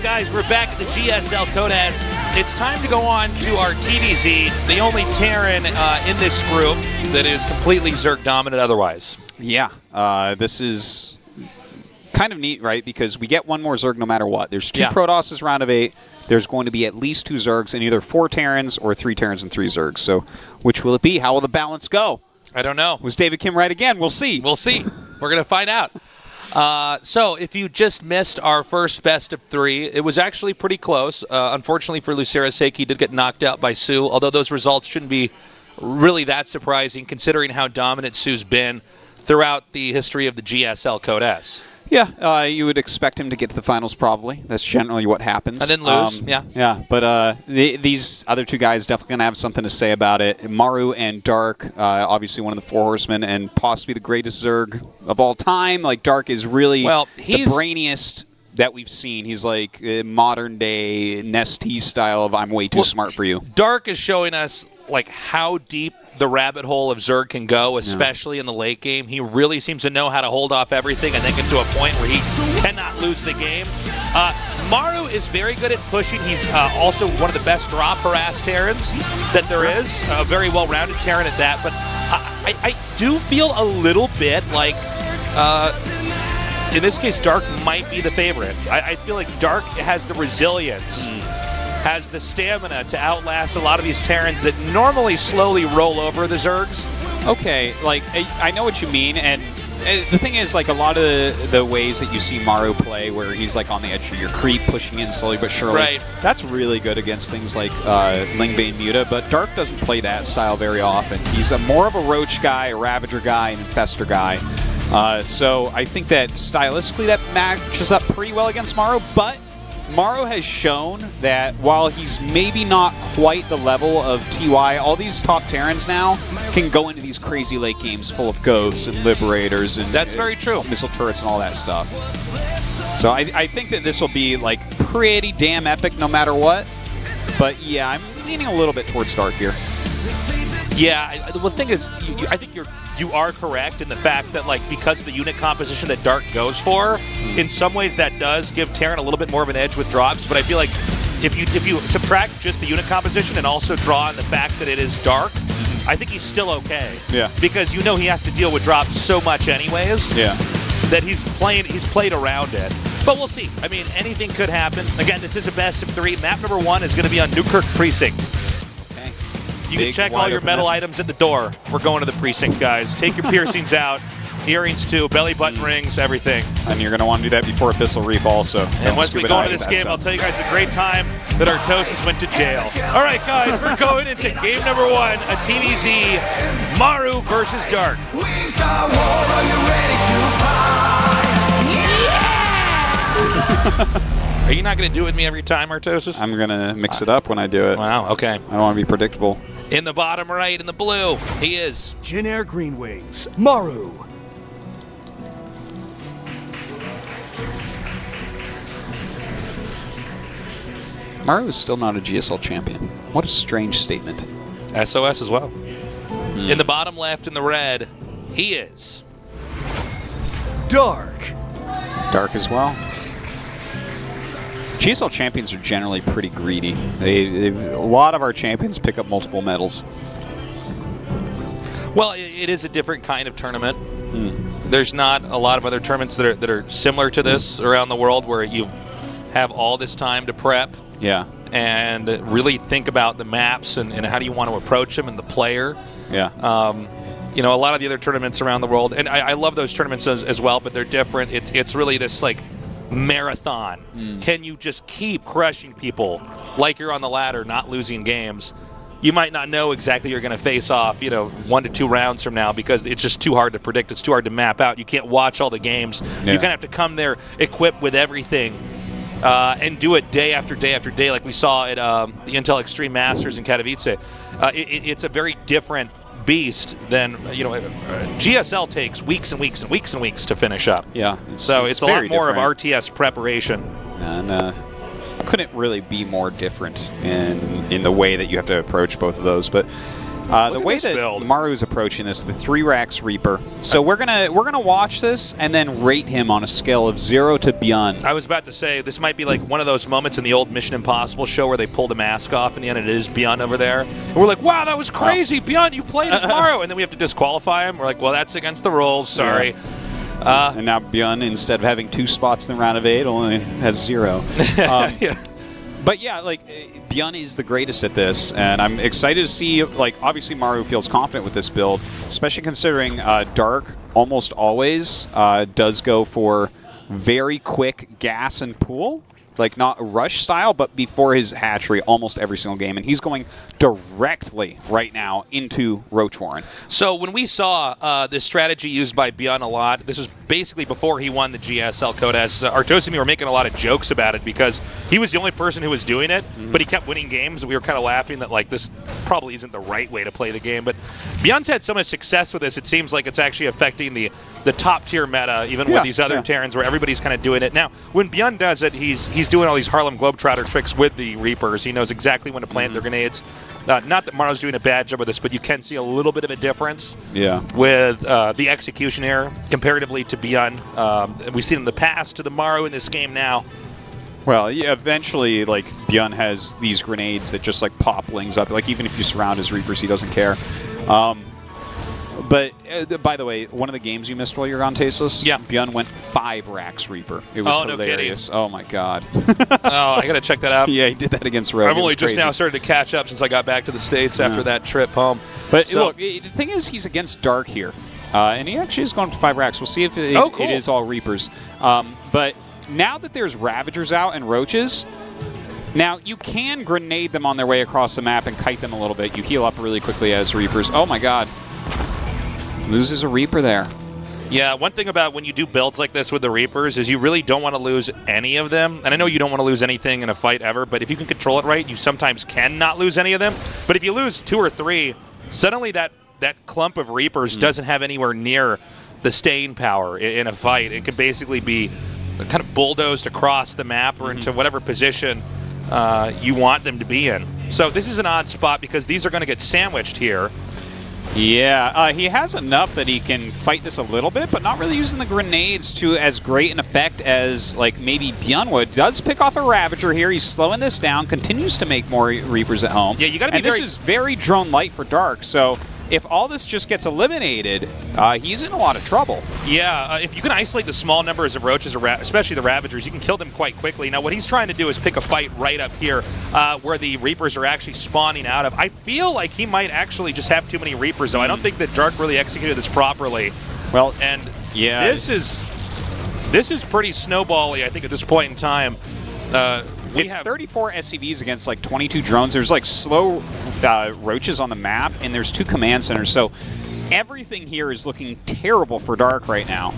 guys, we're back at the GSL Codes. It's time to go on to our TVZ, the only Terran in this group that is completely Zerg dominant otherwise. Yeah, this is kind of neat, right? Because we get one more Zerg no matter what. There's 2 Protosses round of 8. There's going to be at least 2 Zergs and either 4 Terrans or 3 Terrans and 3 Zergs. So which will it be? How will the balance go? I don't know. Was David Kim right again? We'll see. We'll see. We're going to find out. So if you just missed our first best of 3, it was actually pretty close. Unfortunately for Lucera's sake, he did get knocked out by Sue, although those results shouldn't be really that surprising considering how dominant Sue's been throughout the history of the GSL Codes. Yeah, you would expect him to get to the finals probably. That's generally what happens. And then lose, yeah. Yeah, but these other 2 guys definitely going to have something to say about it. Maru and Dark, obviously one of the 4 horsemen and possibly the greatest Zerg of all time. Like, Dark is really the brainiest that we've seen. He's like modern-day Nestea style of I'm way too smart for you. Dark is showing us like how deep the rabbit hole of Zerg can go, especially in the late game. He really seems to know how to hold off everything and then get to a point where he cannot lose the game. Maru is very good at pushing. He's also one of the best drop harass Terrans that there is. A very well-rounded Terran at that. But I do feel a little bit like, in this case, Dark might be the favorite. I feel like Dark has the resilience, has the stamina to outlast a lot of these Terrans that normally slowly roll over the Zergs. Okay, like, I know what you mean, and the thing is, like, a lot of the ways that you see Maru play, where he's, like, on the edge of your creep, pushing in slowly but surely, that's really good against things like Lingbane Muta, but Dark doesn't play that style very often. He's more of a Roach guy, a Ravager guy, an Infestor guy. So I think that stylistically that matches up pretty well against Maru, but Maru has shown that while he's maybe not quite the level of TY, all these top Terrans now can go into these crazy late games full of ghosts and liberators and that's very true. Missile turrets and all that stuff. So I think that this will be like pretty damn epic no matter what. But yeah, I'm leaning a little bit towards Dark here. Yeah, the thing is, I think you are correct in the fact that, like, because of the unit composition that Dark goes for, in some ways that does give Terran a little bit more of an edge with drops. But I feel like if you subtract just the unit composition and also draw on the fact that it is Dark, I think he's still okay. Yeah. Because you know he has to deal with drops so much anyways. Yeah. That he's played around it. But we'll see. I mean, anything could happen. Again, this is a best of 3. Map number 1 is going to be on Newkirk Precinct. You can check all your metal items at the door. We're going to the precinct, guys. Take your piercings out, earrings too, belly button rings, everything. And you're going to want to do that before Abyssal Reef also. And once we go into this game, I'll tell you guys a great time that Artosis went to jail. All right, guys, we're going into game number 1, a TVZ, Maru versus Dark. We start war, are you ready to fight? Yeah! Are you not going to do it with me every time, Artosis? I'm going to mix it up when I do it. Wow, okay. I don't want to be predictable. In the bottom right, in the blue, he is Jin Air Green Wings, Maru. Maru is still not a GSL champion. What a strange statement. SOS as well. In the bottom left, in the red, he is Dark. Dark as well. GSL champions are generally pretty greedy. A lot of our champions pick up multiple medals. Well, it is a different kind of tournament. There's not a lot of other tournaments that are similar to this around the world where you have all this time to prep. Yeah. And really think about the maps and how do you want to approach them and the player. Yeah. You know, a lot of the other tournaments around the world, and I love those tournaments as well, but they're different. It's really this, like, marathon. Can you just keep crushing people like you're on the ladder, not losing games? You might not know exactly you're going to face off, 1 to 2 rounds from now because it's just too hard to predict. It's too hard to map out. You can't watch all the games. Yeah. You kind of have to come there equipped with everything and do it day after day after day like we saw at the Intel Extreme Masters in Katowice. It's a very different beast than, GSL takes weeks and weeks and weeks and weeks to finish up. Yeah. It's a lot more different. Of RTS preparation. And couldn't really be more different in the way that you have to approach both of those. But The way that Maru is approaching this, the 3 racks Reaper. So we're gonna watch this and then rate him on a scale of 0 to Beyond. I was about to say this might be like one of those moments in the old Mission Impossible show where they pulled a mask off in the end and it is Beyond over there. And we're like, wow, that was crazy, Beyond, you played as Maru, and then we have to disqualify him. We're like, well, that's against the rules. Sorry. Yeah. And now Beyond, instead of having 2 spots in the round of 8, only has 0. Yeah. But yeah, like, Beyond is the greatest at this, and I'm excited to see, like, obviously Maru feels confident with this build, especially considering Dark almost always does go for very quick gas and pool. Like, not rush style, but before his hatchery almost every single game. And he's going directly right now into Roach Warren. So when we saw this strategy used by Beyond a lot, this was basically before he won the GSL Codes. Artos and me were making a lot of jokes about it because he was the only person who was doing it, but he kept winning games. We were kind of laughing that, like, this probably isn't the right way to play the game. But Beyond's had so much success with this, it seems like it's actually affecting the top-tier meta, even with these other Terrans where everybody's kind of doing it. Now, when Beyond does it, he's doing all these Harlem Globetrotter tricks with the Reapers. He knows exactly when to plant their grenades. Not that Maru's doing a bad job with this, but you can see a little bit of a difference with the execution here comparatively to Beyond. We've seen in the past to the Maru in this game now. Well, yeah, eventually, like, Beyond has these grenades that just, like, pop lings up. Like, even if you surround his Reapers, he doesn't care. But, by the way, one of the games you missed while you were on Tasteless? Yeah. Beyond went 5 racks Reaper. It was hilarious. No oh, my God. Oh, I got to check that out. Yeah, he did that against Rogue. I've only just now started to catch up since I got back to the States after that trip home. But, look, the thing is, he's against Dark here. And he actually is going to 5 racks. We'll see if it is all Reapers. But now that there's Ravagers out and Roaches, now you can grenade them on their way across the map and kite them a little bit. You heal up really quickly as Reapers. Oh, my God. Loses a Reaper there. Yeah, one thing about when you do builds like this with the Reapers is you really don't want to lose any of them. And I know you don't want to lose anything in a fight ever, but if you can control it right, you sometimes can not lose any of them. But if you lose 2 or 3, suddenly that clump of Reapers doesn't have anywhere near the staying power in a fight. It can basically be kind of bulldozed across the map or into whatever position you want them to be in. So this is an odd spot because these are going to get sandwiched here. Yeah, he has enough that he can fight this a little bit, but not really using the grenades to as great an effect as, like, maybe Beyond would. Does pick off a Ravager here. He's slowing this down, continues to make more Reapers at home. Yeah, you got to be this is very drone light for Dark, so if all this just gets eliminated, he's in a lot of trouble. Yeah, if you can isolate the small numbers of Roaches, especially the Ravagers, you can kill them quite quickly. Now, what he's trying to do is pick a fight right up here where the Reapers are actually spawning out of. I feel like he might actually just have too many Reapers, though. I don't think that Dark really executed this properly. Well, and this is pretty snowbally, I think, at this point in time. It's 34 SCVs against, like, 22 drones. There's, like, slow Roaches on the map, and there's 2 command centers. So everything here is looking terrible for Dark right now.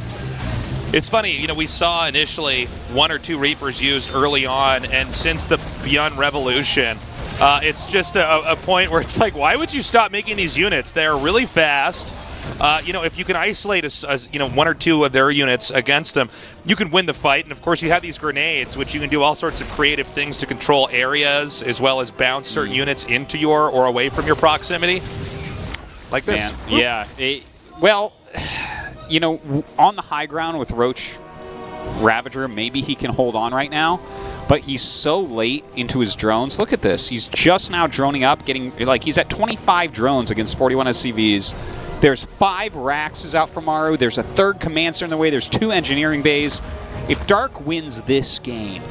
It's funny, we saw initially 1 or 2 Reapers used early on, and since the Beyond Revolution, it's just a point where it's like, why would you stop making these units? They're really fast. If you can isolate 1 or 2 of their units against them, you can win the fight. And of course, you have these grenades, which you can do all sorts of creative things to control areas, as well as bounce certain units into your or away from your proximity, like this. Man, yeah. On the high ground with Roach Ravager, maybe he can hold on right now. But he's so late into his drones. Look at this. He's just now droning up, he's at 25 drones against 41 SCVs. There's 5 racks out for Maru. There's a 3rd command center in the way. There's 2 engineering bays. If Dark wins this game,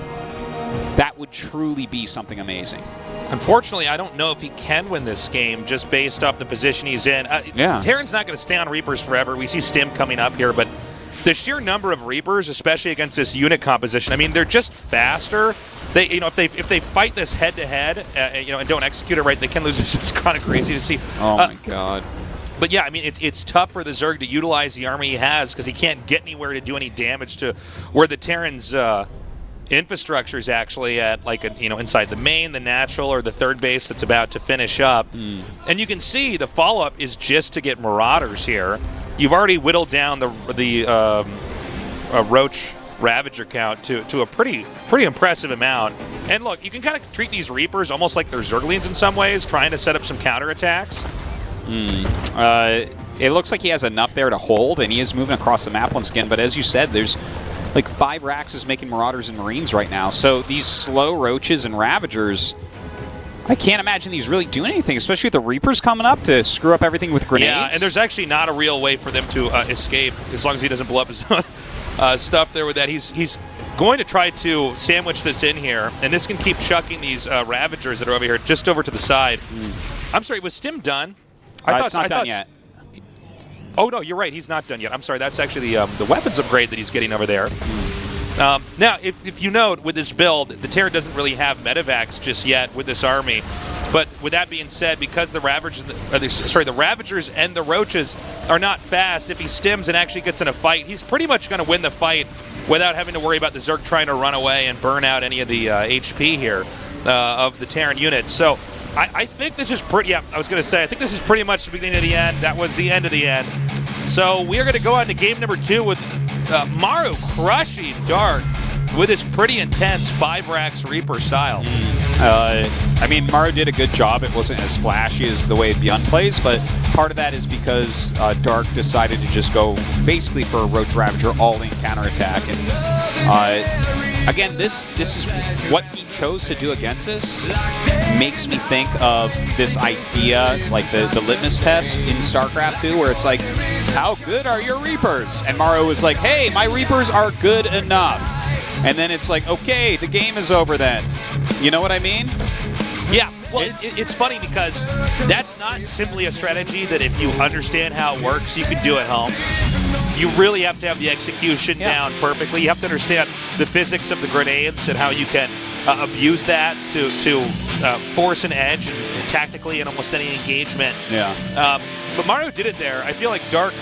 that would truly be something amazing. Unfortunately, I don't know if he can win this game just based off the position he's in. Terran's not going to stay on Reapers forever. We see Stim coming up here, but the sheer number of Reapers, especially against this unit composition, I mean, they're just faster. They, if they fight this head to head, and don't execute it right, they can lose. This is kind of crazy to see. Oh my God. But yeah, I mean, it's tough for the Zerg to utilize the army he has because he can't get anywhere to do any damage to where the Terran's infrastructure is actually at, like, inside the main, the natural, or the 3rd base that's about to finish up. And you can see the follow-up is just to get Marauders here. You've already whittled down the Roach Ravager count to a pretty impressive amount. And look, you can kind of treat these Reapers almost like they're Zerglings in some ways, trying to set up some counterattacks. It looks like he has enough there to hold, and he is moving across the map once again. But as you said, there's like 5 Raxes making Marauders and Marines right now. So these slow Roaches and Ravagers, I can't imagine these really doing anything, especially with the Reapers coming up to screw up everything with grenades. Yeah, and there's actually not a real way for them to escape as long as he doesn't blow up his own stuff there with that. He's going to try to sandwich this in here, and this can keep chucking these Ravagers that are over here just over to the side. I'm sorry, was Stim done? It's not done yet. Oh, no, you're right. He's not done yet. I'm sorry. That's actually the weapons upgrade that he's getting over there. Now, if you note, with this build, the Terran doesn't really have medevacs just yet with this army. But with that being said, because the Ravagers, the Ravagers and the Roaches are not fast, if he stims and actually gets in a fight, he's pretty much going to win the fight without having to worry about the Zerg trying to run away and burn out any of the HP here of the Terran units. So I think this is pretty, I was going to say, I think this is pretty much the beginning of the end. That was the end of the end. So we are going to go on to game number 2 with Maru crushing Dark with his pretty intense 5-Rax Reaper style. I mean, Maru did a good job. It wasn't as flashy as the way Beyond plays, but part of that is because Dark decided to just go basically for a Roach Ravager all-in counterattack. And again, this is what he chose to do against us. Makes me think of this idea, like the litmus test in StarCraft 2, where it's like, how good are your Reapers? And Maru was like, hey, my Reapers are good enough. And then it's like, okay, the game is over then. You know what I mean? Yeah, well, it's funny because that's not simply a strategy that if you understand how it works, you can do at home. You really have to have the execution down perfectly. You have to understand the physics of the grenades and how you can abuse that to force an edge and tactically in almost any engagement. Yeah. But Maru did it there. I feel like Dark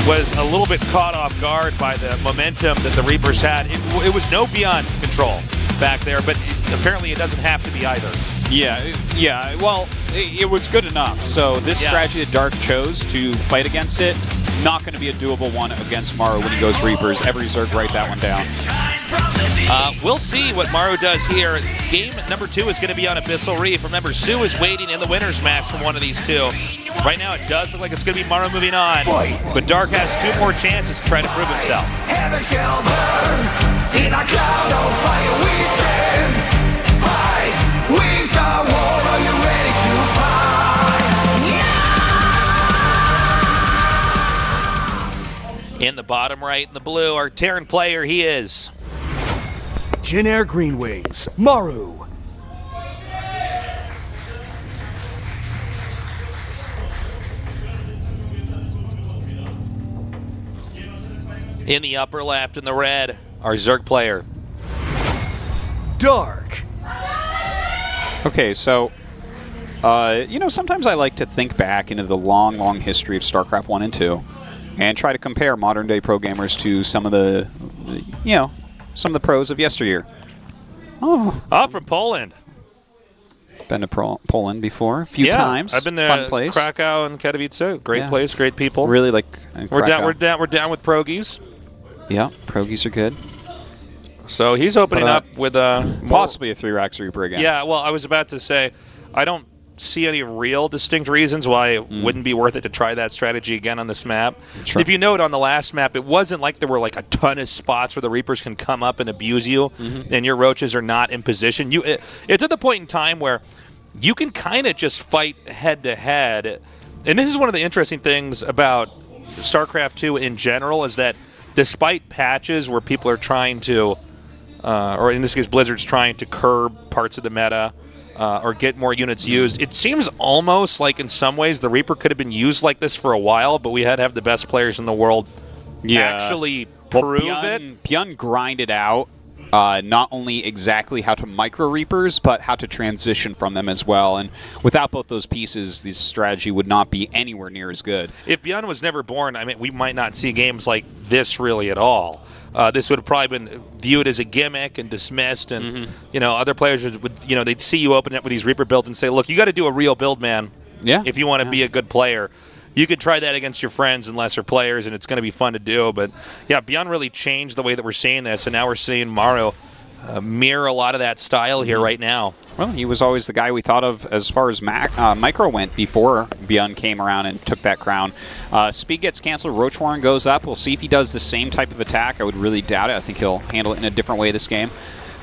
was a little bit caught off guard by the momentum that the Reapers had. It was no Beyond control back there, but apparently it doesn't have to be either. Yeah. Well, it was good enough. So this strategy that Dark chose to fight against it, not going to be a doable one against Maru when he goes Reapers. Every Zerg write that one down. We'll see what Maru does here. Game number 2 is going to be on Abyssal Reef. Remember, Sue is waiting in the winner's match from one of these two. Right now, it does look like it's going to be Maru moving on. But Dark has 2 more chances to try to prove himself. Heaven shall burn. In a cloud of fire we stand. Fight. We start war. Are you ready to fight? Yeah! In the bottom right, in the blue, our Terran player, he is Jin Air Green Wings, Maru. in the upper left in the red, our Zerg player. Dark. Okay, so, sometimes I like to think back into the long, long history of StarCraft 1 and 2 and try to compare modern-day pro gamers to some of the, some of the pros of yesteryear. From Poland. Been to Poland before a few times. I've been there. Fun place. Krakow and Katowice. Great place, great people. Really like. We're down with Progies. Yeah, Progies are good. So he's opening up with possibly a 3-Rax Reaper again. Yeah, well, I was about to say, I don't see any real distinct reasons why it wouldn't be worth it to try that strategy again on this map. Sure. If you note on the last map, it wasn't like there were like a ton of spots where the Reapers can come up and abuse you, and your Roaches are not in position. It's at the point in time where you can kind of just fight head-to-head. And this is one of the interesting things about StarCraft 2 in general, is that despite patches where people are trying to, or in this case Blizzard's trying to curb parts of the meta, or get more units used, it seems almost like in some ways the Reaper could have been used like this for a while, but we had to have the best players in the world actually prove it. Bjorn grinded out not only exactly how to micro Reapers, but how to transition from them as well. And without both those pieces, this strategy would not be anywhere near as good. If Bjorn was never born, I mean, we might not see games like this really at all. This would have probably been viewed as a gimmick and dismissed, and other players would, they'd see you open up with these Reaper builds and say, "Look, you got to do a real build, man. Yeah. If you want to be a good player, you could try that against your friends and lesser players, and it's going to be fun to do." But yeah, Beyond really changed the way that we're seeing this, and now we're seeing Maru mirror a lot of that style here right now. Well, he was always the guy we thought of as far as Micro went before Byun came around and took that crown. Speed gets canceled. Ro.16 goes up. We'll see if he does the same type of attack. I would really doubt it. I think he'll handle it in a different way this game.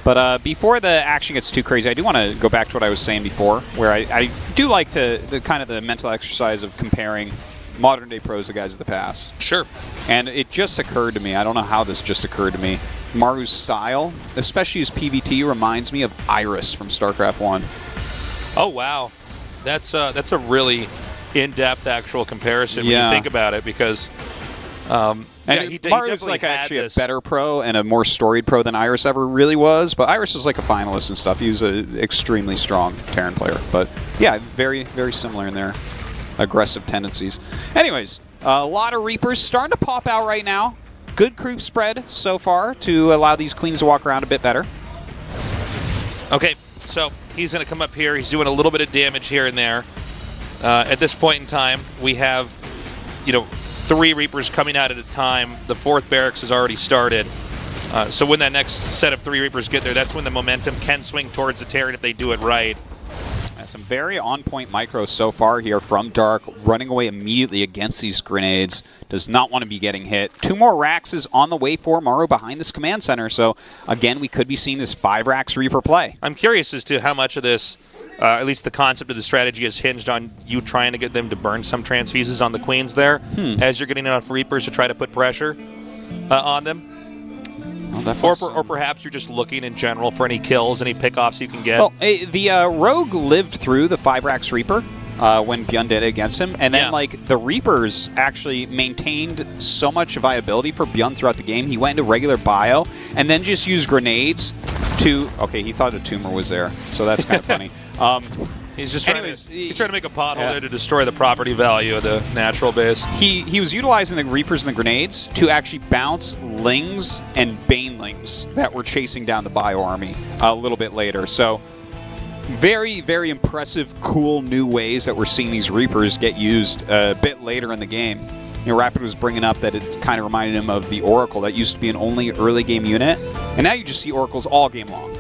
But before the action gets too crazy, I do want to go back to what I was saying before, where I do like the mental exercise of comparing modern-day pros to guys of the past. Sure. And it just occurred to me, I don't know how this just occurred to me, Maru's style, especially his PVT, reminds me of Iris from StarCraft 1. Oh, wow. That's a really in-depth actual comparison when you think about it, because Maru's like actually a better pro and a more storied pro than Iris ever really was, but Iris was like a finalist and stuff. He was an extremely strong Terran player. But yeah, very, very similar in their aggressive tendencies. Anyways, a lot of Reapers starting to pop out right now. Good creep spread so far to allow these queens to walk around a bit better. Okay, so he's going to come up here. He's doing a little bit of damage here and there. At this point in time, we have, 3 Reapers coming out at a time. The 4th barracks has already started. So when that next set of 3 Reapers get there, that's when the momentum can swing towards the Terran if they do it right. Some very on-point micros so far here from Dark, running away immediately against these grenades. Does not want to be getting hit. 2 more Raxes on the way for Maru behind this command center. So, again, we could be seeing this 5 Rax Reaper play. I'm curious as to how much of this, at least the concept of the strategy, is hinged on you trying to get them to burn some transfuses on the queens there, as you're getting enough Reapers to try to put pressure on them. Or perhaps you're just looking in general for any kills, any pickoffs you can get. Well, the Rogue lived through the 5 Rax Reaper when Byun did it against him, and then the Reapers actually maintained so much viability for Byun throughout the game. He went into regular bio and then just used grenades to... Okay, he thought a tumor was there, so that's kind of funny. He's just trying to make a pothole there to destroy the property value of the natural base. He was utilizing the Reapers and the grenades to actually bounce Lings and Banelings that were chasing down the Bio army a little bit later. So very, very impressive, cool new ways that we're seeing these Reapers get used a bit later in the game. Rapid was bringing up that it kind of reminded him of the Oracle that used to be an only early game unit, and now you just see Oracles all game long.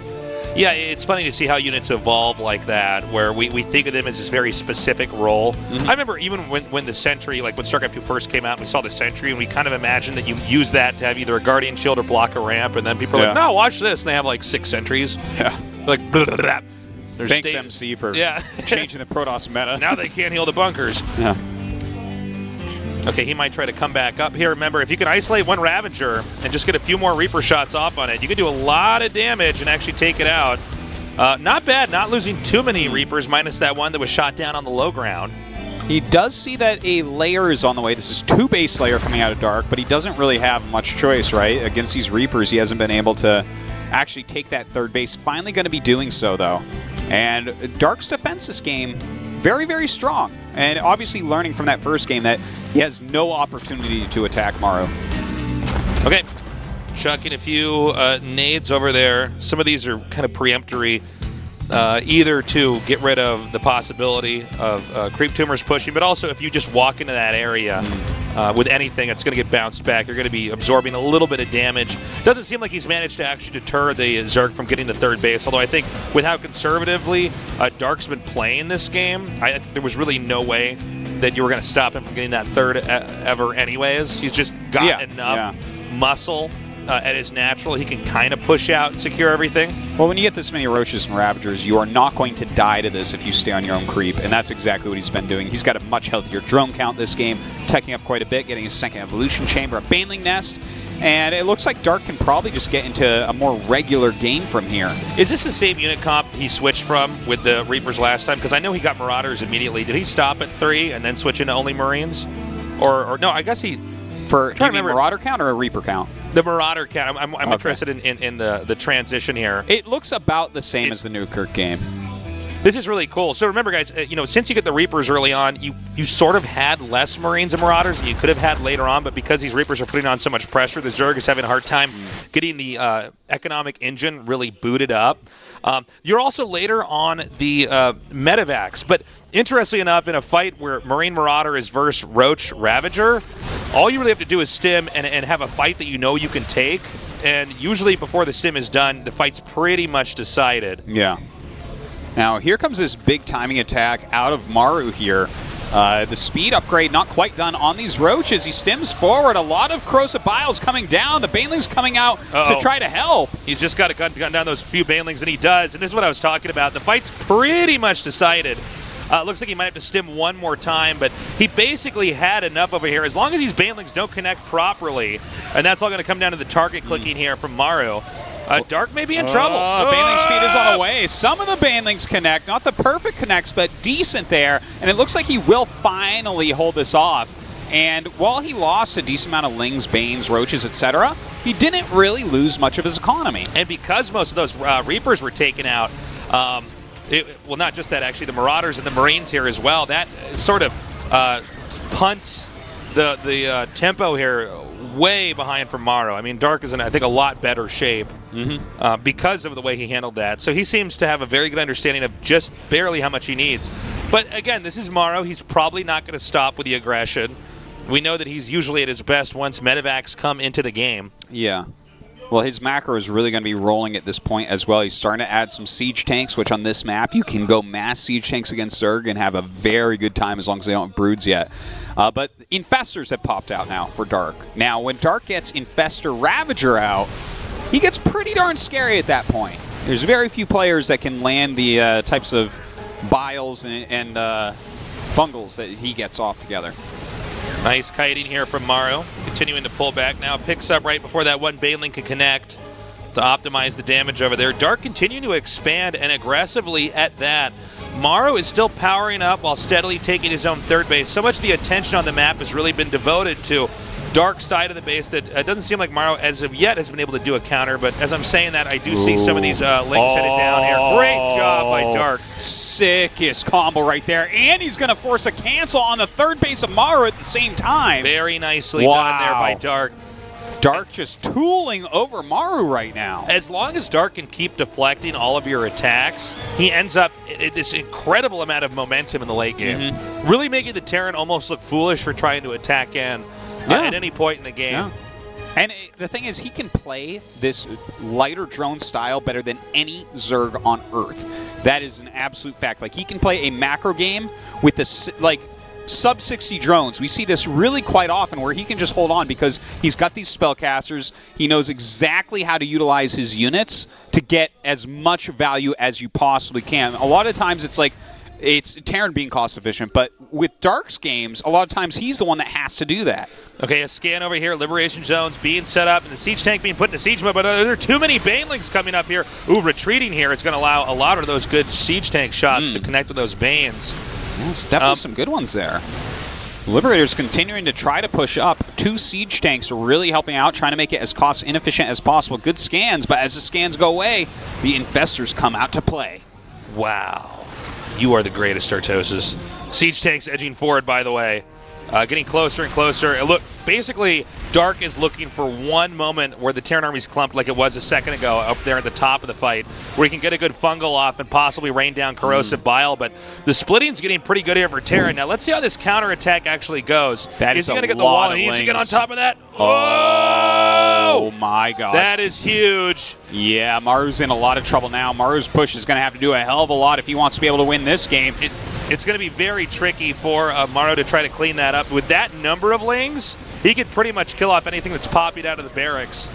Yeah, it's funny to see how units evolve like that, where we think of them as this very specific role. I remember even when the Sentry, like when StarCraft 2 first came out, we saw the Sentry, and we kind of imagined that you use that to have either a Guardian Shield or block a ramp, and then people are like, no, watch this, and they have like 6 Sentries. Yeah. Like, blah, blah, blah. Thanks, MC, for changing the Protoss meta. Now they can't heal the bunkers. Yeah. Okay, he might try to come back up here. Remember, if you can isolate one Ravager and just get a few more Reaper shots off on it, you can do a lot of damage and actually take it out. Not bad, not losing too many Reapers, minus that one that was shot down on the low ground. He does see that a layer is on the way. This is 2 base layer coming out of Dark, but he doesn't really have much choice, right? Against these Reapers, he hasn't been able to actually take that 3rd base. Finally going to be doing so, though. And Dark's defense this game, very, very strong. And obviously learning from that first game that he has no opportunity to attack Maru. Okay, chucking a few nades over there. Some of these are kind of preemptory, either to get rid of the possibility of creep tumors pushing, but also if you just walk into that area with anything, it's going to get bounced back. You're going to be absorbing a little bit of damage. Doesn't seem like he's managed to actually deter the Zerg from getting the 3rd base, although I think with how conservatively Dark's been playing this game, I think there was really no way that you were going to stop him from getting that 3rd ever anyways. He's just got enough muscle at his natural. He can kind of push out and secure everything. Well, when you get this many Roaches and Ravagers, you are not going to die to this if you stay on your own creep, and that's exactly what he's been doing. He's got a much healthier drone count this game, teching up quite a bit, getting his 2nd evolution chamber, a Baneling nest, and it looks like Dark can probably just get into a more regular game from here. Is this the same unit comp he switched from with the Reapers last time? Because I know he got Marauders immediately. Did he stop at 3 and then switch into only Marines? Or no, I guess he... For you mean Marauder count or a Reaper count? The Marauder count. I'm interested in the transition here. It looks about the same as the Newkirk game. This is really cool. So remember, guys, since you get the Reapers early on, you sort of had less Marines and Marauders than you could have had later on, but because these Reapers are putting on so much pressure, the Zerg is having a hard time getting the economic engine really booted up. You're also later on the Medivacs, but interestingly enough, in a fight where Marine Marauder is versus Roach Ravager, all you really have to do is stim and have a fight that you know you can take. and usually before the sim is done, the fight's pretty much decided. Yeah. Now, here comes this big timing attack out of Maru here. The speed upgrade not quite done on these roaches. He stems forward. A lot of corrosive biles coming down. The banelings coming out to try to help. He's just got to gun down those few banelings, and he does. And this is what I was talking about. The fight's pretty much decided. Looks like he might have to stim one more time, but he basically had enough over here. As long as these banelings don't connect properly, and that's all going to come down to the target clicking here from Maru. Dark may be in trouble. Baneling speed is on the way. Some of the banelings connect. Not the perfect connects, but decent there. And it looks like he will finally hold this off. And while he lost a decent amount of lings, banes, roaches, etc., he didn't really lose much of his economy. And because most of those Reapers were taken out, well, not just that, actually, the Marauders and the Marines here as well, that sort of punts the tempo here way behind from Maru. I mean, Dark is in, I think, a lot better shape because of the way he handled that. So he seems to have a very good understanding of just barely how much he needs. But again, this is Maru. He's probably not going to stop with the aggression. We know that he's usually at his best once medevacs come into the game. Yeah. Well, his macro is really going to be rolling at this point as well. He's starting to add some siege tanks, which on this map, you can go mass siege tanks against Zerg and have a very good time as long as they don't have broods yet. But Infestors have popped out now for Dark. Now, when Dark gets Infestor Ravager out, he gets pretty darn scary at that point. There's very few players that can land the types of biles and fungals that he gets off together. Nice kiting here from Maru. Continuing to pull back now. Picks up right before that one Baneling can connect to optimize the damage over there. Dark continuing to expand, and aggressively at that. Maru is still powering up while steadily taking his own third base. So much of the attention on the map has really been devoted to Dark's side of the base that it doesn't seem like Maru as of yet has been able to do a counter, but as I'm saying that, I do see some of these links headed down here. Great job by Dark. Sickest combo right there, and he's going to force a cancel on the third base of Maru at the same time. Very nicely done there by Dark. Dark just tooling over Maru right now. As long as Dark can keep deflecting all of your attacks, he ends up this incredible amount of momentum in the late game. Really making the Terran almost look foolish for trying to attack in. At any point in the game. Yeah. And the thing is, he can play this lighter drone style better than any Zerg on Earth. That is an absolute fact. Like, he can play a macro game with this, like, sub-60 drones. We see this really quite often where he can just hold on because he's got these spellcasters. He knows exactly how to utilize his units to get as much value as you possibly can. A lot of times it's like, it's Terran being cost efficient, but with Dark's games, a lot of times he's the one that has to do that. Okay, a scan over here. Liberation zones being set up, and the siege tank being put into siege mode, but there are too many banelings coming up here. Ooh, retreating here is going to allow a lot of those good siege tank shots to connect with those banes. Yes, definitely some good ones there. Liberators continuing to try to push up. 2 siege tanks really helping out, trying to make it as cost inefficient as possible. Good scans, but as the scans go away, the Infestors come out to play. Wow. You are the greatest, Artosis. Siege tanks edging forward, by the way. Getting closer and closer. Look, basically, Dark is looking for one moment where the Terran army's clumped like it was a second ago up there at the top of the fight, where he can get a good fungal off and possibly rain down corrosive bile, but the splitting's getting pretty good here for Terran. Now, let's see how this counterattack actually goes. Is he going to get the wall, and he's to get on top of that? Oh, my God. That is huge. Yeah, Maru's in a lot of trouble now. Maru's push is going to have to do a hell of a lot if he wants to be able to win this game. It's going to be very tricky for Maru to try to clean that up. With that number of lings, he could pretty much kill off anything that's popping out of the barracks.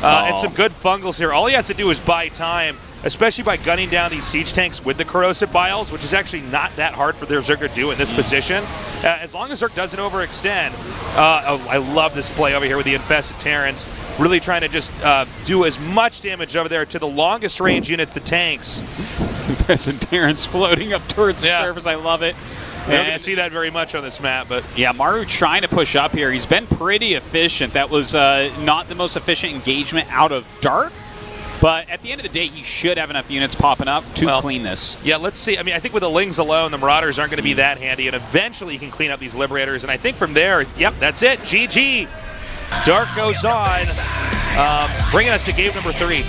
And some good fungals here. All he has to do is buy time, especially by gunning down these siege tanks with the corrosive biles, which is actually not that hard for their Zerg to do in this position. As long as Zerg doesn't overextend. I love this play over here with the Infested Terrans. Really trying to just do as much damage over there to the longest range units, the tanks. Infested Terrans floating up towards the surface. I love it. We don't get to see that very much on this map, but yeah, Maru trying to push up here. He's been pretty efficient. That was not the most efficient engagement out of Dark, but at the end of the day, he should have enough units popping up to clean this. Yeah, let's see. I mean, I think with the Lings alone, the Marauders aren't going to be that handy, and eventually he can clean up these Liberators, and I think from there, yep, that's it. GG. Dark goes on, bringing us to game number 3.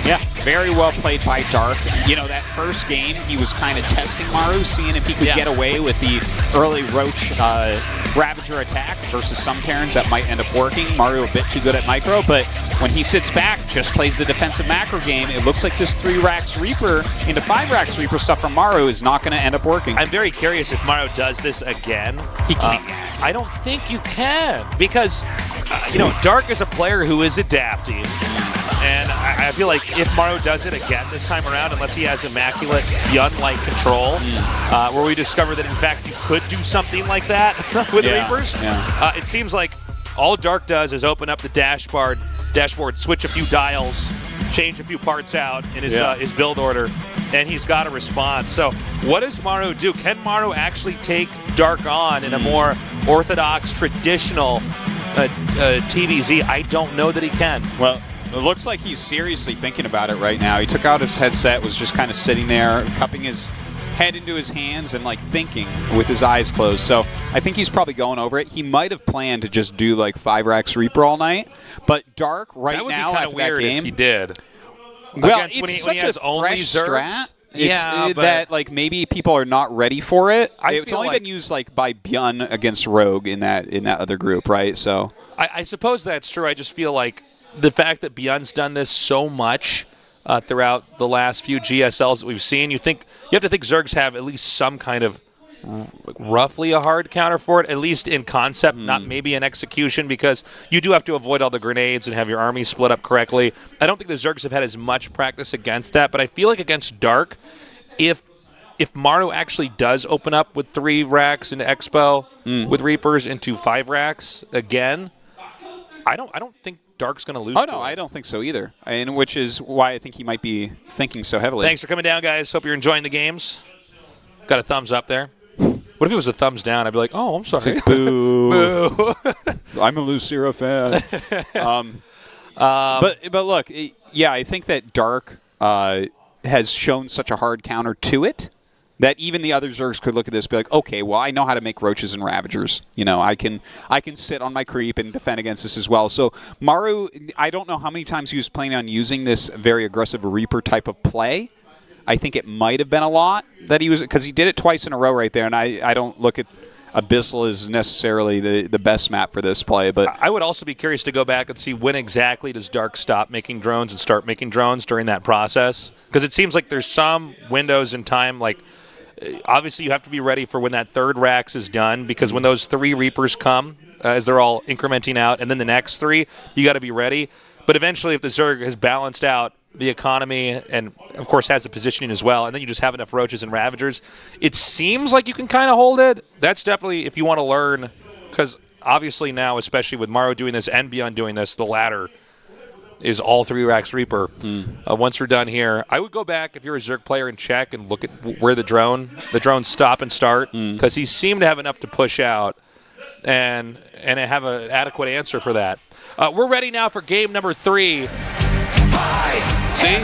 Yeah. very well played by Dark. You know, that first game, he was kind of testing Maru, seeing if he could get away with the early Roach Ravager attack versus some Terrans that might end up working. Maru a bit too good at micro, but when he sits back, just plays the defensive macro game, it looks like this 3 Racks Reaper into 5 Racks Reaper stuff from Maru is not going to end up working. I'm very curious if Maru does this again. He can't. I don't think you can, because you know, Dark is a player who is adapting, and I feel like if Maru does it again this time around, unless he has immaculate Yun-like control, where we discover that in fact you could do something like that with Reapers, it seems like all Dark does is open up the dashboard, switch a few dials, change a few parts out in his build order, and he's got a response. So what does Maru do? Can Maru actually take Dark on in a more orthodox, traditional TVZ? I don't know that he can. Well, it looks like he's seriously thinking about it right now. He took out his headset, was just kind of sitting there, cupping his head into his hands and like thinking with his eyes closed. So I think he's probably going over it. He might have planned to just do like 5 Racks Reaper all night, but Dark right now after that game, if he did. Well, it's such a fresh strat. It's that like maybe people are not ready for it. It's only been used like by Bjorn against Rogue in that other group, right? So I suppose that's true. I just feel like the fact that Bjorn's done this so much throughout the last few GSLs that we've seen, you have to think Zergs have at least some kind of roughly a hard counter for it, at least in concept, not maybe in execution, because you do have to avoid all the grenades and have your army split up correctly. I don't think the Zergs have had as much practice against that, but I feel like against Dark, if Maru actually does open up with 3 Racks into Expo, with Reapers into 5 Racks again, I don't think Dark's going to lose. Oh, no, I don't think so either, and which is why I think he might be thinking so heavily. Thanks for coming down, guys. Hope you're enjoying the games. Got a thumbs up there. What if it was a thumbs down? I'd be like, oh, I'm sorry. Like, boo. Boo. I'm a Lucero fan. But look, I think that Dark has shown such a hard counter to it that even the other Zergs could look at this and be like, okay, well, I know how to make Roaches and Ravagers. You know, I can sit on my creep and defend against this as well. So Maru, I don't know how many times he was planning on using this very aggressive Reaper type of play. I think it might have been a lot that he was, because he did it twice in a row right there, and I don't look at Abyssal as necessarily the best map for this play. But I would also be curious to go back and see when exactly does Dark stop making drones and start making drones during that process, because it seems like there's some windows in time, like obviously you have to be ready for when that 3rd Racks is done, because when those 3 Reapers come, as they're all incrementing out, and then the next 3, you got to be ready. But eventually if the Zerg has balanced out the economy and, of course, has the positioning as well, and then you just have enough Roaches and Ravagers, it seems like you can kind of hold it. That's definitely, if you want to learn, because obviously now, especially with Maru doing this and Bjorn doing this, the latter is all 3 Racks Reaper. Once we're done here, I would go back, if you're a Zerg player, and check and look at where the drones stop and start, because he seemed to have enough to push out and have an adequate answer for that. We're ready now for game number 3. See?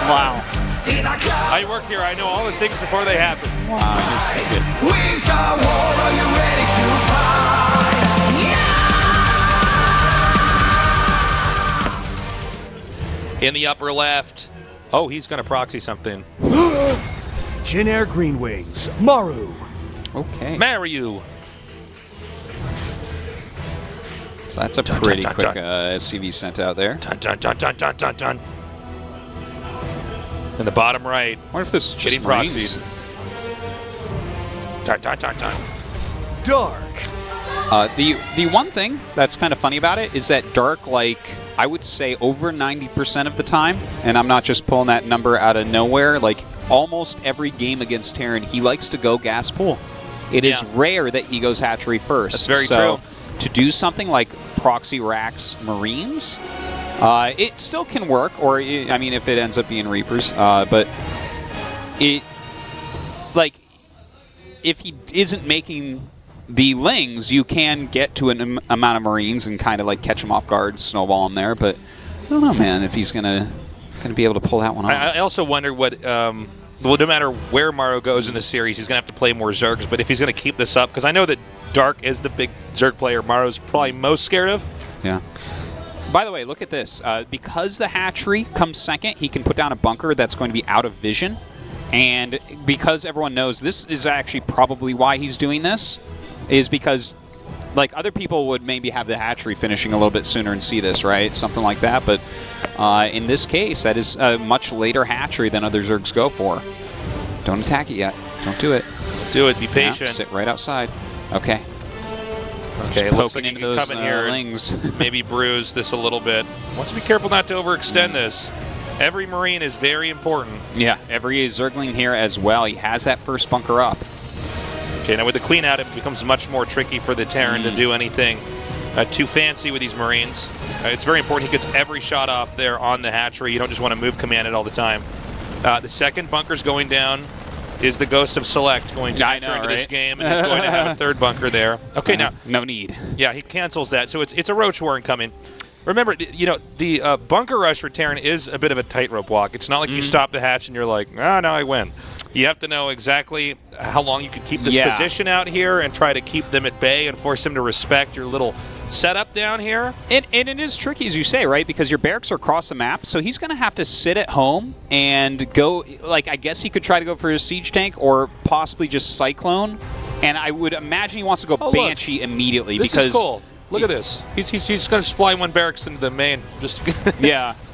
wow. I work here. I know all the things before they happen. Wow, you're so good. We start war, are you ready to fight? In the upper left. Oh, he's going to proxy something. Jin Air Green Wings, Maru. Okay. Maru. So that's a pretty quick SCV sent out there. Dun, dun, dun, dun, dun, dun, dun. In the bottom right. I wonder if this is just getting Marines. proxied. Dun, dun, dun, dun. Dark. The one thing that's kind of funny about it is that Dark, like, I would say over 90% of the time, and I'm not just pulling that number out of nowhere, like almost every game against Terran, he likes to go gas pool. It is rare that he goes hatchery first. That's very true. To do something like proxy Racks Marines, it still can work, or, I mean, if it ends up being Reapers, but it, like, if he isn't making the Lings, you can get to an amount of Marines and kind of like catch them off guard, snowball them there, but I don't know, man, if he's gonna be able to pull that one off. I also wonder what, well, no matter where Maru goes in the series, he's going to have to play more Zergs, but if he's going to keep this up, because I know that Dark is the big Zerg player Maru's probably most scared of. Yeah. By the way, look at this. Because the hatchery comes second, he can put down a bunker that's going to be out of vision. And because everyone knows this is actually probably why he's doing this, is because like other people would maybe have the hatchery finishing a little bit sooner and see this, right? Something like that. But in this case, that is a much later hatchery than other Zergs go for. Don't attack it yet. Don't do it. Do it. Be patient. Yeah, sit right outside. Okay. Okay, it looks like you into can those come in here lings. and maybe bruise this a little bit. Let's be careful not to overextend this. Every Marine is very important. Yeah, every Zergling here as well. He has that first bunker up. Okay, now with the Queen out, it becomes much more tricky for the Terran to do anything too fancy with these Marines. It's very important he gets every shot off there on the hatchery. You don't just want to move command it all the time. The second bunker's going down. Is the Ghost of Select going to enter into this game, and he's going to have a third bunker there? Okay, now no need. Yeah, he cancels that, so it's a Roach War incoming. Remember, you know, the bunker rush for Terran is a bit of a tightrope walk. It's not like you stop the hatch and you're like, oh, now I win. You have to know exactly how long you can keep this position out here and try to keep them at bay and force them to respect your little setup down here. And it is tricky, as you say, right? Because your barracks are across the map, so he's going to have to sit at home and go, like, I guess he could try to go for his siege tank or possibly just Cyclone. And I would imagine he wants to go Banshee immediately this because... is cool. Look at this. He's going to fly one barracks into the main, just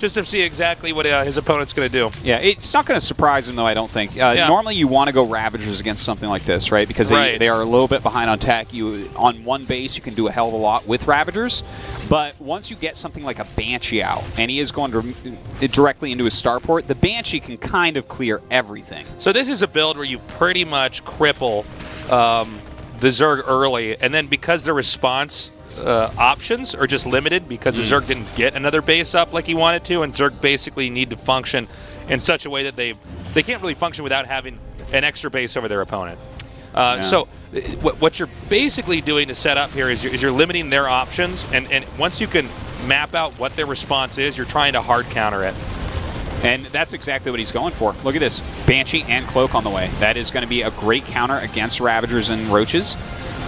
just to see exactly what his opponent's going to do. Yeah, it's not going to surprise him though. I don't think. Normally, you want to go Ravagers against something like this, right? Because they are a little bit behind on tech. You on one base, you can do a hell of a lot with Ravagers, but once you get something like a Banshee out, and he is going directly into his starport, the Banshee can kind of clear everything. So this is a build where you pretty much cripple the Zerg early, and then because the response options are just limited because the Zerg didn't get another base up like he wanted to, and Zerg basically need to function in such a way that they can't really function without having an extra base over their opponent. So what you're basically doing to set up here is you're limiting their options, and once you can map out what their response is, you're trying to hard counter it. And that's exactly what he's going for. Look at this. Banshee and Cloak on the way. That is going to be a great counter against Ravagers and Roaches.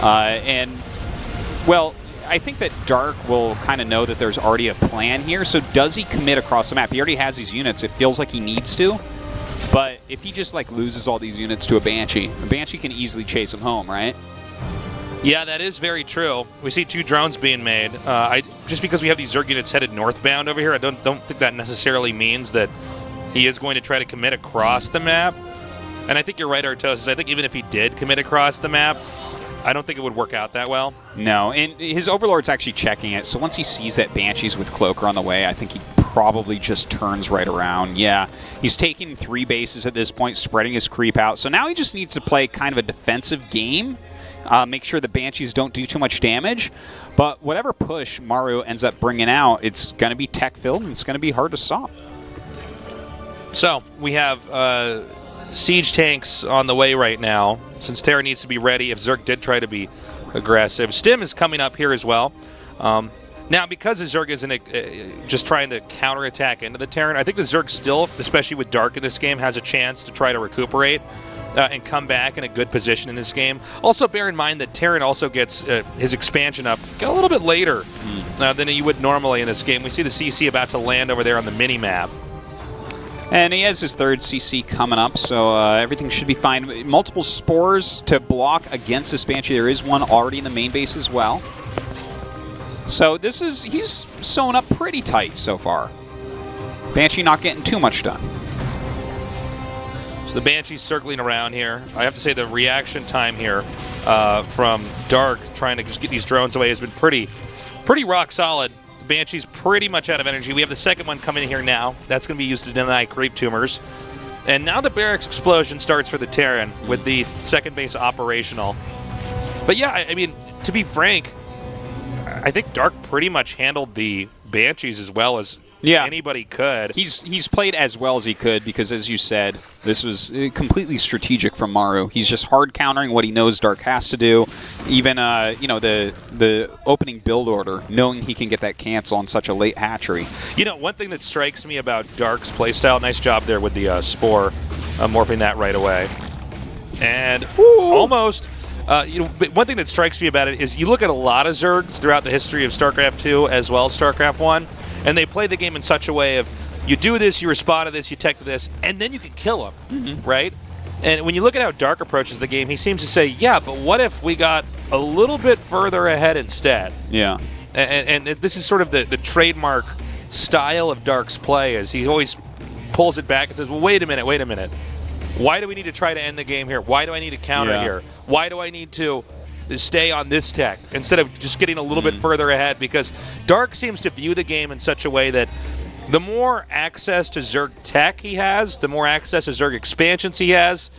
Well, I think that Dark will kind of know that there's already a plan here. So does he commit across the map? He already has these units. It feels like he needs to. But if he just like loses all these units to a Banshee can easily chase him home, right? Yeah, that is very true. We see 2 drones being made. Just because we have these Zerg units headed northbound over here, I don't think that necessarily means that he is going to try to commit across the map. And I think you're right, Artosis. I think even if he did commit across the map, I don't think it would work out that well. No, and his Overlord's actually checking it, so once he sees that Banshees with Cloaker on the way, I think he probably just turns right around. Yeah, he's taking 3 bases at this point, spreading his creep out, so now he just needs to play kind of a defensive game, make sure the Banshees don't do too much damage, but whatever push Maru ends up bringing out, it's going to be tech-filled, and it's going to be hard to stop. So, we have siege tanks on the way right now, since Terra needs to be ready if Zerg did try to be aggressive. Stim is coming up here as well. Now, because the Zerg isn't just trying to counterattack into the Terran, I think the Zerg still, especially with Dark in this game, has a chance to try to recuperate and come back in a good position in this game. Also, bear in mind that Terran also gets his expansion up a little bit later than you would normally in this game. We see the CC about to land over there on the mini-map. And he has his 3rd CC coming up, so everything should be fine. Multiple spores to block against this Banshee. There is one already in the main base as well. So he's sewn up pretty tight so far. Banshee not getting too much done. So the Banshee's circling around here. I have to say the reaction time here from Dark trying to just get these drones away has been pretty rock solid. Banshee's pretty much out of energy. We have the second one coming in here now. That's going to be used to deny creep tumors. And now the barracks explosion starts for the Terran with the second base operational. But yeah, I mean, to be frank, I think Dark pretty much handled the Banshees as well as anybody could. He's played as well as he could because, as you said, this was completely strategic from Maru. He's just hard countering what he knows Dark has to do. Even the opening build order, knowing he can get that cancel on such a late hatchery. You know, one thing that strikes me about Dark's playstyle, nice job there with the Spore, morphing that right away. And almost. One thing that strikes me about it is you look at a lot of Zergs throughout the history of StarCraft 2 as well as StarCraft 1, and they play the game in such a way of you do this, you respond to this, you tech to this, and then you can kill them, right? And when you look at how Dark approaches the game, he seems to say, yeah, but what if we got a little bit further ahead instead? Yeah. And this is sort of the trademark style of Dark's play, as he always pulls it back and says, well, wait a minute. Why do we need to try to end the game here? Why do I need to counter here? Why do I need to stay on this tech instead of just getting a little bit further ahead? Because Dark seems to view the game in such a way that the more access to Zerg tech he has, the more access to Zerg expansions he has,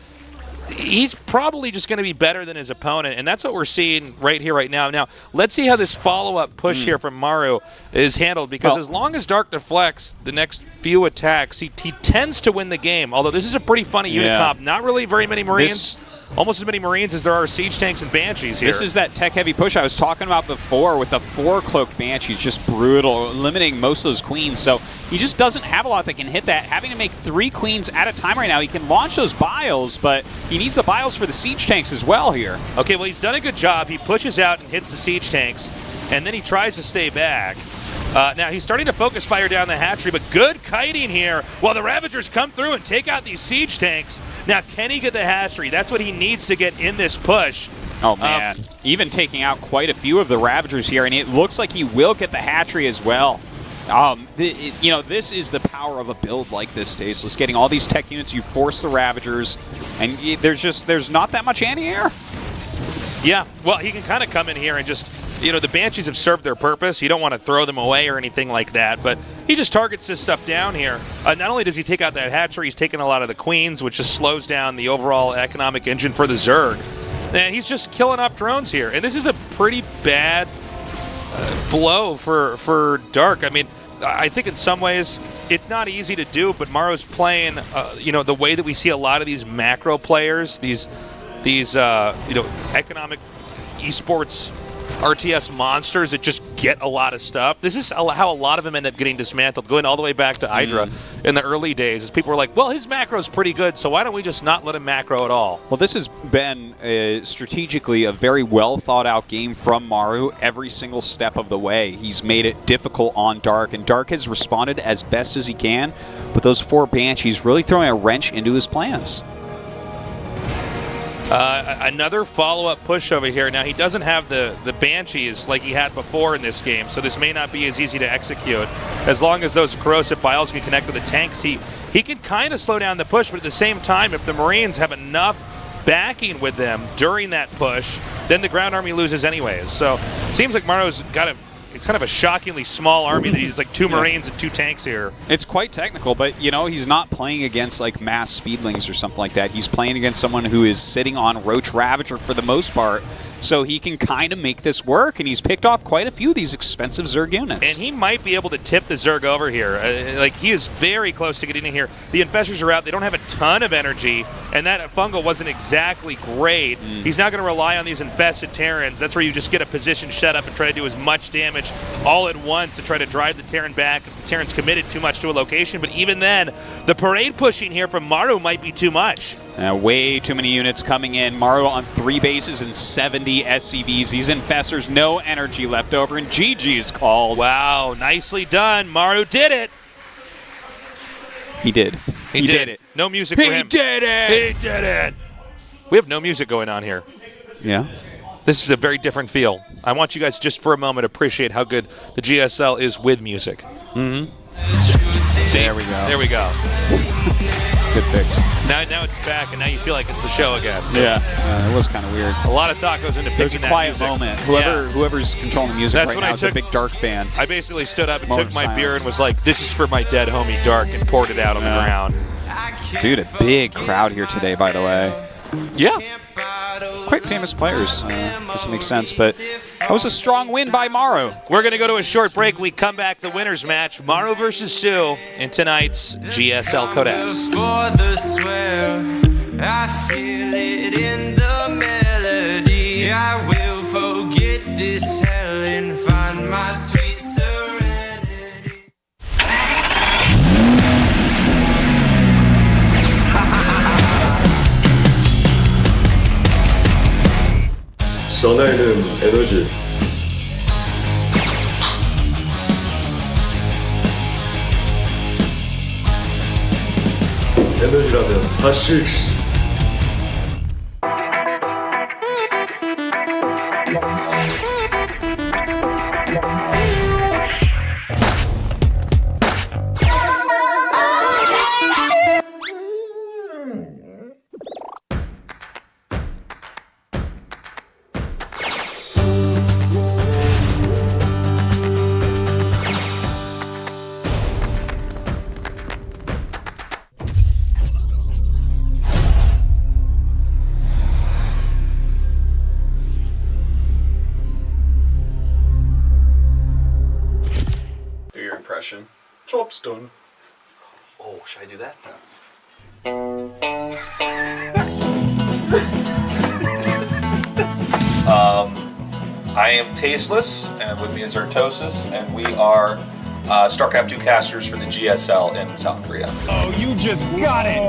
he's probably just going to be better than his opponent, and that's what we're seeing right here, right now. Now, let's see how this follow-up push here from Maru is handled, because as long as Dark deflects the next few attacks, he tends to win the game, although this is a pretty funny unit comp. Not really very many Marines. Almost as many Marines as there are siege tanks and Banshees here. This is that tech-heavy push I was talking about before with the 4 cloaked Banshees, just brutal, eliminating most of those queens. So he just doesn't have a lot that can hit that. Having to make 3 queens at a time right now, he can launch those biles, but he needs the biles for the siege tanks as well here. Okay, well, he's done a good job. He pushes out and hits the siege tanks, and then he tries to stay back. Now, he's starting to focus fire down the hatchery, but good kiting here while the Ravagers come through and take out these siege tanks. Now, can he get the hatchery? That's what he needs to get in this push. Oh, man. Even taking out quite a few of the Ravagers here, and it looks like he will get the hatchery as well. This is the power of a build like this, Tasteless. Getting all these tech units, you force the Ravagers, and there's not that much anti-air. Yeah, well, he can kind of come in here and just, the Banshees have served their purpose. You don't want to throw them away or anything like that, but he just targets this stuff down here. Not only does he take out that hatchery, he's taking a lot of the queens, which just slows down the overall economic engine for the Zerg. And he's just killing off drones here. And this is a pretty bad blow for Dark. I mean, I think in some ways it's not easy to do, but Maru's playing, the way that we see a lot of these macro players, these economic esports RTS monsters that just get a lot of stuff. This is how a lot of them end up getting dismantled, going all the way back to Hydra in the early days, as people were like, well, his macro's pretty good, so why don't we just not let him macro at all? Well, this has been strategically a very well thought out game from Maru every single step of the way. He's made it difficult on Dark, and Dark has responded as best as he can, but those 4 Banshees really throwing a wrench into his plans. Another follow-up push over here. Now, he doesn't have the Banshees like he had before in this game, so this may not be as easy to execute. As long as those corrosive biles can connect with the tanks, he can kind of slow down the push, but at the same time, if the Marines have enough backing with them during that push, then the ground army loses anyways. So, seems like Maru's got it's kind of a shockingly small army that he's like 2 Marines and 2 tanks here. It's quite technical, but, he's not playing against, like, mass speedlings or something like that. He's playing against someone who is sitting on Roach Ravager for the most part, so he can kind of make this work, and he's picked off quite a few of these expensive Zerg units. And he might be able to tip the Zerg over here. He is very close to getting in here. The Infestors are out. They don't have a ton of energy, and that fungal wasn't exactly great. He's now going to rely on these infested Terrans. That's where you just get a position shut up and try to do as much damage all at once to try to drive the Terran back if the Terran's committed too much to a location. But even then, the parade pushing here from Maru might be too much. Way too many units coming in. Maru on 3 bases and 70 SCVs. These Infestors, no energy left over, and GG is called. Wow, nicely done. Maru did it. He did. He did it. No music for him. He did it. He did it. We have no music going on here. Yeah. This is a very different feel. I want you guys just for a moment to appreciate how good the GSL is with music. Mm-hmm. See? There we go. There we go. Good fix. Now it's back, and now you feel like it's the show again. Yeah. It was kind of weird. A lot of thought goes into picking that quiet music. moment. Whoever's controlling the music That's right when now I is a big Dark fan. I basically stood up and Moment took my of beer silence. and was like, this is for my dead homie Dark, and poured it out on the ground. Dude, a big crowd here today, by the way. Yeah. Quite famous players. Doesn't make sense, but that was a strong win by Maru. We're going to go to a short break. We come back, the winners match, Maru versus Sue, in tonight's GSL Codex. For the swear, I feel it in the melody. I will forget this hell and find my sweet serenity. 전하에는 에너지. 에너지라면 다시. Do your impression. Job's done. Oh, should I do that? I am Tasteless, and with me is Artosis, and we are StarCraft 2 casters for the GSL in South Korea. Oh, you just got it!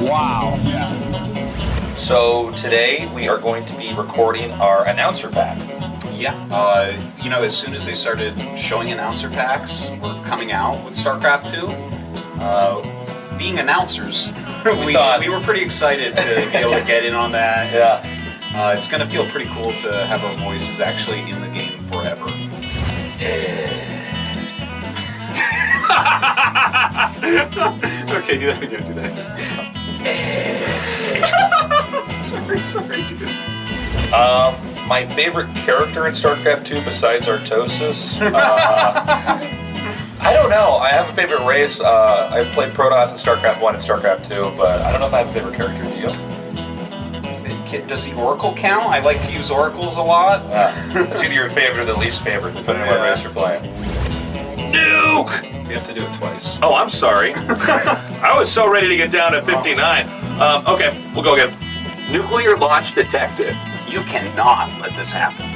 Wow. So today we are going to be recording our announcer pack. Yeah. You know, as soon as they started showing announcer packs were coming out with StarCraft 2, being announcers, we were pretty excited to be able to get in on that. Yeah. It's going to feel pretty cool to have our voices actually in the game forever. Okay, do that again, do that again. sorry, dude. My favorite character in StarCraft 2 besides Artosis? I don't know. I have a favorite race. I played Protoss in StarCraft 1 and StarCraft 2, but I don't know if I have a favorite character. Do you? Does the Oracle count? I like to use Oracles a lot. It's either your favorite or the least favorite, depending on what race you're playing. Nuke! You have to do it twice. Oh, I'm sorry. I was so ready to get down to 59. Okay, we'll go again. Nuclear launch detected. You cannot let this happen.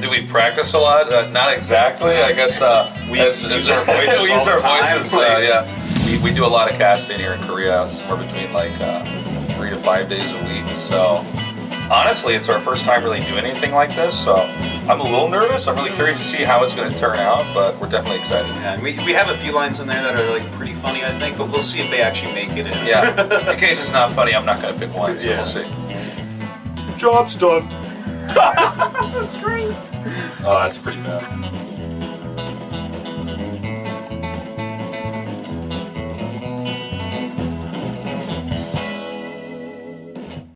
Do we practice a lot? Not exactly. I guess We use our voices we all use the our time. voices. Yeah, we do a lot of casting here in Korea, somewhere between like 3 to 5 days a week. So honestly, it's our first time really doing anything like this. So I'm a little nervous. I'm really curious to see how it's going to turn out, but we're definitely excited. Yeah, and we have a few lines in there that are like pretty funny, I think, but we'll see if they actually make it in. Yeah. In case it's not funny, I'm not going to pick one. So Yeah. we'll see. Job's done. That's great. Oh, that's pretty bad.